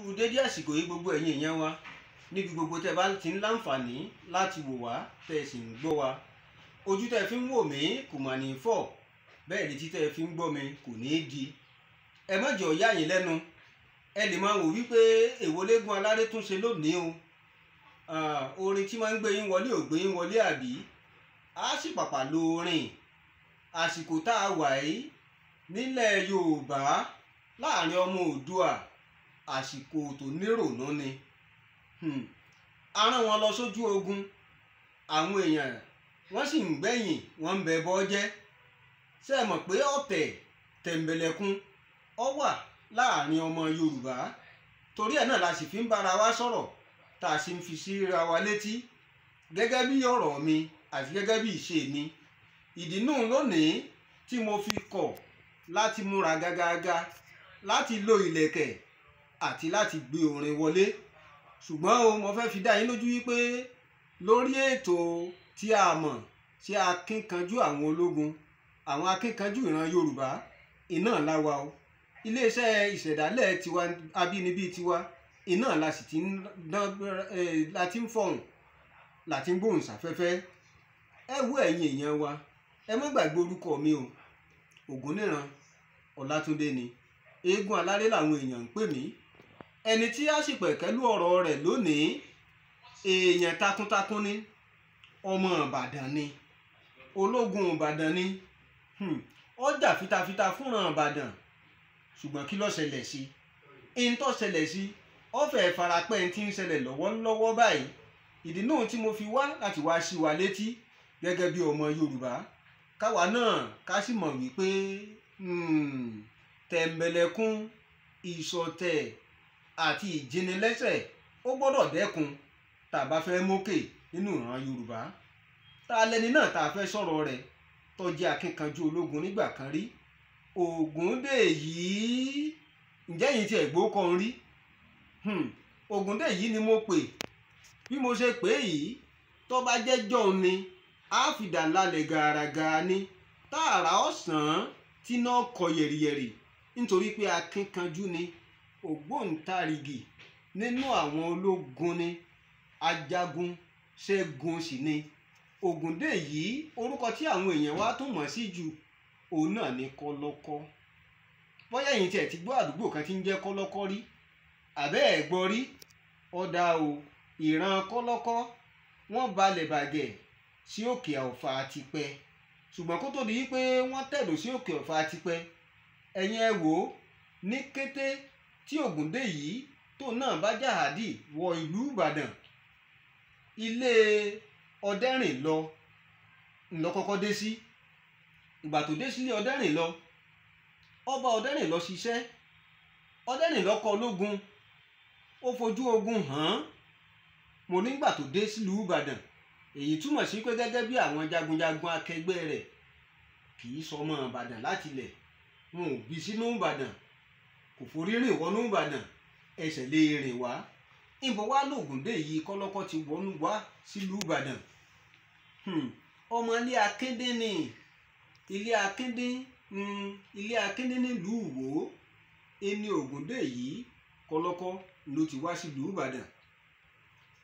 kú dédé àsìkò yìí gbogbo ẹ̀yin èèyàn wa níbi gbogbo tẹ́ bá ti ń láǹfààní láti wò wá tẹ́ sì ń gbọ́ wa. Ojú tẹ́ fi ń wò mí kò mà ní fọ́, bẹ́ẹ̀ ni tí tẹ́ fi ń gbọ́ mi kò ní di. Ẹ má jẹ́ ó yà yín lẹ́nu, ẹ lè máa wò wípé èwo léegun aláré tún ṣe lónìí o. Orin tí máa ń gbé yín wọlé ò gbé yín wọlé àbí? A sì pàpà lo orin àsìkò tá a wà yìí nílẹ̀ Yorùbá láàrin ọmọ Oòduà, àsìkò tó nírònú ni. A rán wọn lọ sójú ogun, àwọn èèyàn wọ́n sì ń gbẹ̀yìn wọ́n ń bẹ bọ́ jẹ́. Ṣé ẹ mọ̀ pé ọ̀tẹ̀ tẹ̀m̀bẹ̀lẹ̀kun ó wà láàrin ọmọ Yorùbá? Torí ẹ̀ náà la sì fi ń bára wa sọ̀rọ̀ tá a sì ń fi síra wa létí gẹ́gẹ́ bí ọ̀rọ̀ mi àti gẹ́gẹ́ bí ìṣe mi. Ìdí nù lónìí tí mo fi kọ̀ láti múra gágágá láti lo ìlẹ̀kẹ̀ àti láti gbé orin wọlé. Ṣùgbọ́n o, mo fẹ́ fi dá yín lójú wípé lórí ètò tí a mọ̀ sí akínkanjú àwọn ológun, àwọn akínkanjú ìran Yorùbá, iná la wà o. Iléeṣẹ́ ìṣẹ̀dálẹ̀ tiwa abínibí tiwa, iná la sì ti ń fọ̀hùn, la ti ń gbóhùn sáfẹ́fẹ́. Ẹ wo ẹ̀yin èèyàn wa, ẹ má gbàgbé orúkọ mi o. Ògúnníran Ọlátúndé ni. Eégún aláré làwọn èèyàn ń pè mí. Ẹni tí a sì pẹ̀kẹ́lú ọ̀rọ̀ rẹ̀ lónìí, èèyàn takuntakun ni, ọmọ Ìbàdàn ni, ológun Ìbàdàn ni. Ó jà fitafita fúnran Ìbàdàn, ṣùgbọ́n kí ló ṣẹlẹ̀ sí? Ihun tó ṣẹlẹ̀ sí ó fẹ́ farapẹ́ ẹni tí ń ṣẹlẹ̀ lọ́wọ́lọ́wọ́ báyìí. Ìdí náà tí mo fi wá láti wá sí wa létí gẹ́gẹ́ bí ọmọ Yorùbá, káwa náà ká sì mọ̀ wípé tẹ̀m̀bẹ̀lẹ̀kun, ìṣọ̀tẹ̀ àti ìjìnilẹ́sẹ̀ ó gbọ́dọ̀ dẹ́kun tá a bá fẹ́ mókè nínú ìran Yorùbá. Ta lẹni náà tá a fẹ́ sọ̀rọ̀ rẹ̀ tó jẹ́ akínkanjú ológun nígbà kan rí? Ògúndèyí. Ǹjẹ́ yìí ti ẹ̀gbọ́ kan rí? Ògúndèyí ni mo pè. Bí mo ṣe pè yìí, tó bá jẹ́ jọ̀ọ́ ni á fi dà lálẹ́ gàràgà ni, tààrà ọ̀sán tí náà kọ yẹ̀rìyẹ̀rì, nítorí pé akínkanjú ni, ògbóǹtarìgì nínú àwọn ológun ni, ajagun ṣẹ́gun sì ni. Ògúndèyí, orúkọ tí àwọn èèyàn wa tún mọ̀ sí jù òun náà ni Kọ́lọ́kọ́. Bóyá ẹ̀yin tiẹ̀ ti gbọ́ àdúgbò kan tí ń jẹ́ Kọ́lọ́kọ́ rí, àbẹ́ ẹ̀ gbọ́ rí? Ọ̀dà o, ìran Kọ́lọ́kọ́ wọ́n balẹ̀ bàgẹ́ sí òkè ọ̀fà àtìpẹ́, ṣùgbọ́n kó tó di wípé wọ́n tẹ̀dó sí òkè ọ̀fà àtìpẹ́, ẹ̀yin ẹ wò ó, ní kété tí Ògúndèyí tó náà bá jàhádì wọ ìlú Ìbàdàn, ilé Ọdẹ́rìnlọ ńlọ kọ́kọ́ dé sí. Ìgbà tó dé sílé Ọdẹ́rìnlọ, ọba Ọdẹ́rìnlọ ṣiṣẹ́, Ọdẹ́rìnlọ kọ ológun, ó fojú ogun hàn. Mo nígbà tó dé sílùú Ìbàdàn, èyí túmọ̀ sí pé gẹ́gẹ́ bí àwọn jagunjagun akẹgbẹ́ rẹ̀, kì í sọmọ Ìbàdàn láti ilẹ̀. Wọn ò bí sínú Ìbàdàn, kò forí rìn wọnú Ìbàdàn, ẹsẹ̀ lè rìn wá. Ìbọn wá l'Ògúndèyí Kọ́lọ́kọ́ ti wọnú wá sílùú Ìbàdàn. Ọmọ ilé Akíndé ni, ilé Akíndé, ilé Akíndé nílùú Ìwó. Ẹni Ògúndèyí Kọ́lọ́kọ́ ló ti wá sílùú Ìbàdàn.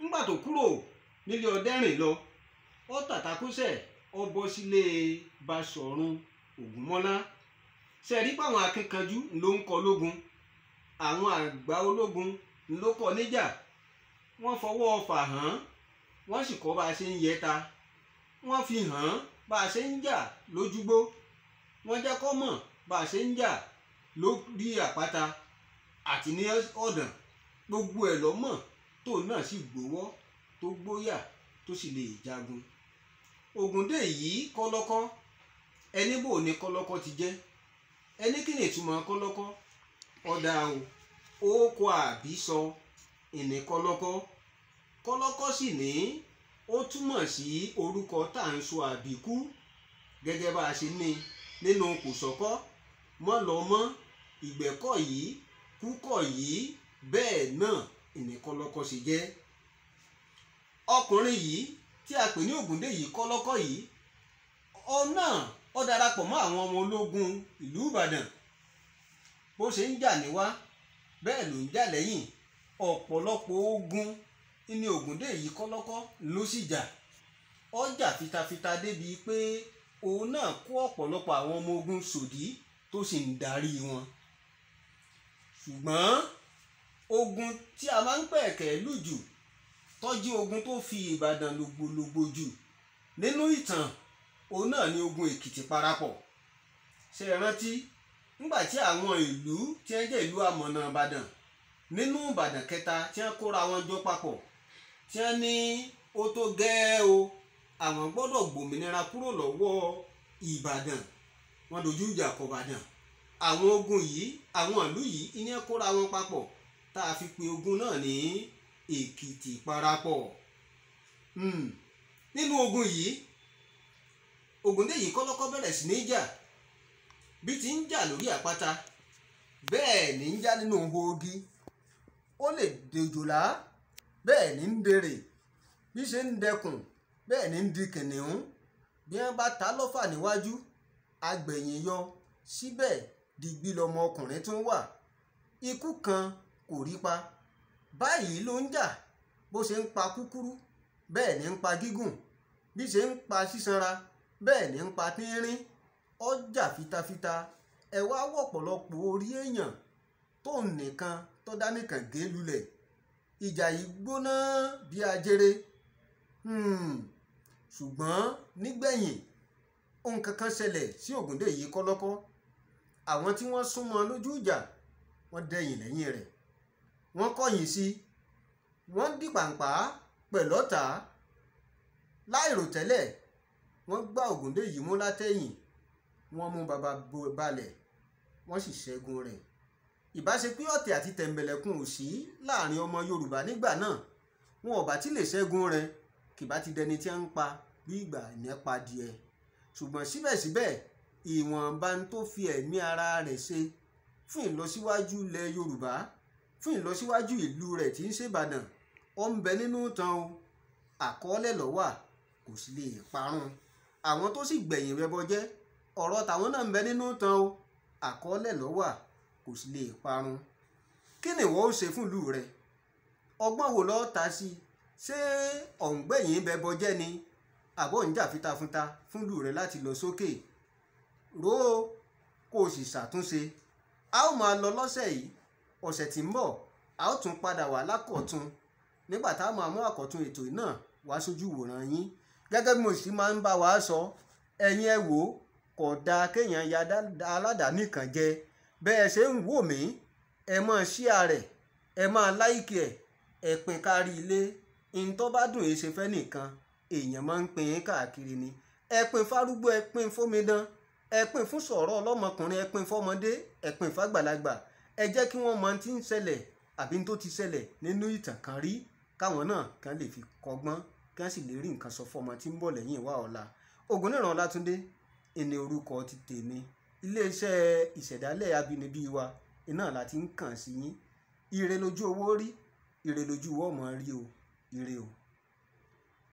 Nígbà tó kúrò nílé Ọdẹ́rìnlọ, ó tàtàkúsẹ̀ ó bọ́ sílé Baṣọ̀run Ògúnmọ́lá. Ṣé ẹ rí pé àwọn akínkanjú ló ń kọ lógun, àwọn àgbà ológun ló kọ níjà. Wọ́n fọwọ́ ọfà hàn, wọ́n sì kọ́ bá a ṣe ń yẹta. Wọ́n fi hàn bá a ṣe ń jà lójúgbó, wọ́n jẹ́ kó mọ̀ bá a ṣe ń jà lórí àpáta àti ní ọ̀dàn. Gbogbo ẹ̀ ló mọ̀, tóun náà sì gbowó tó gbóyà tó sì lè jagun. Ògúndèyí Kọ́lọ́kọ́, ẹni bò ní Kọ́lọ́kọ́ ti jẹ́? Ẹni kí ni ìtumọ̀ Kọ́lọ́kọ́? Ọ̀dà o, orúkọ àbísọ ìní Kọ́lọ́kọ́. Kọ́lọ́kọ́ sì ní ó túmọ̀ sí orúkọ tá à ń sọ àbíkú, gẹ́gẹ́ bá a ṣe ní nínú Kòsọ́kọ́, Mọ́lọ́mọ́, Ìgbẹ́kọ̀yí, Kúkọ̀yí, bẹ́ẹ̀ náà ìní Kọ́lọ́kọ́ sì jẹ́. Ọkùnrin yìí tí a pè ní Ògúndèyí Kọ́lọ́kọ́ yìí, náà ó darapọ̀ mọ́ àwọn ọmọ ológun ìlú Ìbàdàn. Bó ṣe ń jà níwá, bẹ́ẹ̀ ló ń jà lẹ́yìn. ọ̀pọ̀lọpọ̀ ogun ní Ògúndèyí Kọ́lọ́kọ́ ló sì jà. Ó jà fitafita débi pé òun náà kó ọ̀pọ̀lọpọ̀ àwọn ọmọ ogun sòdí tó sì ń darí wọn. Ṣùgbọ́n ogun tí a máa ń pẹ̀kẹ́ lù jù tó jẹ́ ogun tó fi Ìbàdàn lògbòlògbò jù nínú ìtàn, òun náà ni ogun Èkìtì Parapọ̀. Ṣé ẹ rántí nígbà tí àwọn ìlú tí wọ́n jẹ́ ìlú amọ̀nà Ìbàdàn nínú Ìbàdàn kẹta tí wọ́n kóra wọn jọ papọ̀ tí wọ́n ní ó tó gẹ́ẹ́ o, àwọn gbọ́dọ̀ gbòmìnira kúrò lọ́wọ́ Ìbàdàn, wọ́n dojú ìjà kọ Ìbàdàn. Àwọn ogun yìí, àwọn ìlú yìí iná kóra wọn papọ̀ tá a fi pe ogun náà ní Èkìtì Parapọ̀. Nínú ogun yìí Ògúndèyí Kọ́lọ́kọ́ bẹ̀rẹ̀ sí ní jà. Bí ti ń jà lórí àpáta bẹ́ẹ̀ ní ń jà nínú ogi. Ó lè dejòlá bẹ́ẹ̀ ní ń dèrè. Bí ṣe ń dẹkùn bẹ́ẹ̀ ní ń di kìnìún. Bí wọ́n bá ta lọ́fà níwájú agbẹ̀yìn yọ, síbẹ̀ digbí lọmọ ọkùnrin tún wà. Ikú kan kò rí pa. Báyìí ló ń jà, bó ṣe ń pa kúkúrú bẹ́ẹ̀ ní ń pa gígùn. Bí ṣe ń pa sísanra bẹ́ẹ̀ ní ń pa tínrín. Ó jà fitafita. Ẹ wá wọ̀pọ̀lọpọ̀ orí èèyàn tó nìkan tó dá nìkan gé lulẹ̀. Ìjà yìí gbóná bí ajere. Ṣùgbọ́n nígbẹ̀yìn ohun kankan ṣẹlẹ̀ sí Ògúndèyí Kọ́lọ́kọ́. Àwọn tí wọ́n súnmọ́ lójú ìjà wọ́n dẹ̀yìn lẹ́yìn rẹ̀. Wọ́n kọ̀yìn sí, wọ́n dìpàǹpá pẹ̀lọ́ta. Láìròtẹ́lẹ̀ wọ́n gbá Ògúndèyí mú látẹ̀yìn. Wọ́n mú baba balẹ̀, wọ́n sì ṣẹ́gun rẹ̀. Ìbáṣe pé ọ̀tẹ̀ àti tẹ̀m̀bẹ̀lẹ̀kun ò sí láàrin ọmọ Yorùbá nígbà náà, wọn ò bá ti lè ṣẹ́gun rẹ̀, kì bá ti dẹni tí ń pa bí ìgbà ìyẹn pa díẹ̀. Ṣùgbọ́n síbẹ̀síbẹ̀ ìwọ̀nba tó fi ẹ̀mí ara rẹ̀ ṣe fún ìlọsíwájú ilẹ̀ Yorùbá, fún ìlọsíwájú ìlú rẹ̀ tí ń ṣe Ìbàdàn, ó ń bẹ nínú ìtàn o. Àkọọ́lẹ̀ ló wà, kò sì lè parun. Àwọn tó sì gbẹ̀yìn rẹbọ jẹ́, ọ̀rọ̀ tàwọn náà ń bẹ nínú ìtàn o. Àkọọ́lẹ̀ ló wà, kò sì lè parun. Kí ni ìwọ ó ṣe fún ìlú rẹ? Ọgbọ́n wo ló ta sí? Ṣé ọ̀ǹgbẹ̀yìn bẹbọ jẹ́ ni? Àbọ̀ ń jà fitafuta fún ìlú rẹ láti lọ sókè? Rò ó kó o sì ṣàtúnṣe. A ó máa lọ lọ́sẹ̀ yìí. Ọ̀sẹ̀ tí ń bọ̀ a ó tún padà wá lákọ̀tun nígbà tá a máa mú àkọ̀tun ètò náà wá sójú ìwòran yín. Gẹ́gẹ́ bí mo sì máa ń bá wa sọ, ẹ̀yin ẹ wò ó, kò dáa kéèyàn ya aládàáni kan jẹ. Bẹ́ẹ̀ ṣe ń wò mí, ẹ máa share rẹ̀, ẹ máa like ẹ̀, ẹ pín kárí ilé. In tó bá dùn ṣe fẹ́ nìkan, èèyàn máa ń pín káàkiri ni. Ẹ pín fárúgbó, ẹ pín fómidán, ẹ pín fún sọ̀rọ̀ ọlọ́mọkùnrin, ẹ pín fọ́mọdé, ẹ pín fàgbàlagbà. Ẹ jẹ́ kí wọ́n mọ tí ń ṣẹlẹ̀ àbí tó ti ṣẹlẹ̀ nínú ìtàn kan rí, káwọn náà kan lè fi kọ́gbọ́n, kí wọ́n sì lè rí nǹkan sọ fọ́mọ tí ń bọ̀ lẹ́yìn wá ọ̀la. Ògúnníran Ọlátúndé ìní orúkọ ti tèmi. Iléeṣẹ́ ìṣẹ̀dálẹ̀ abínibí wa iná láti ń kàn sí yín. Ire lójú owó rí, ire lójú owó ọmọ rí o. Ire o.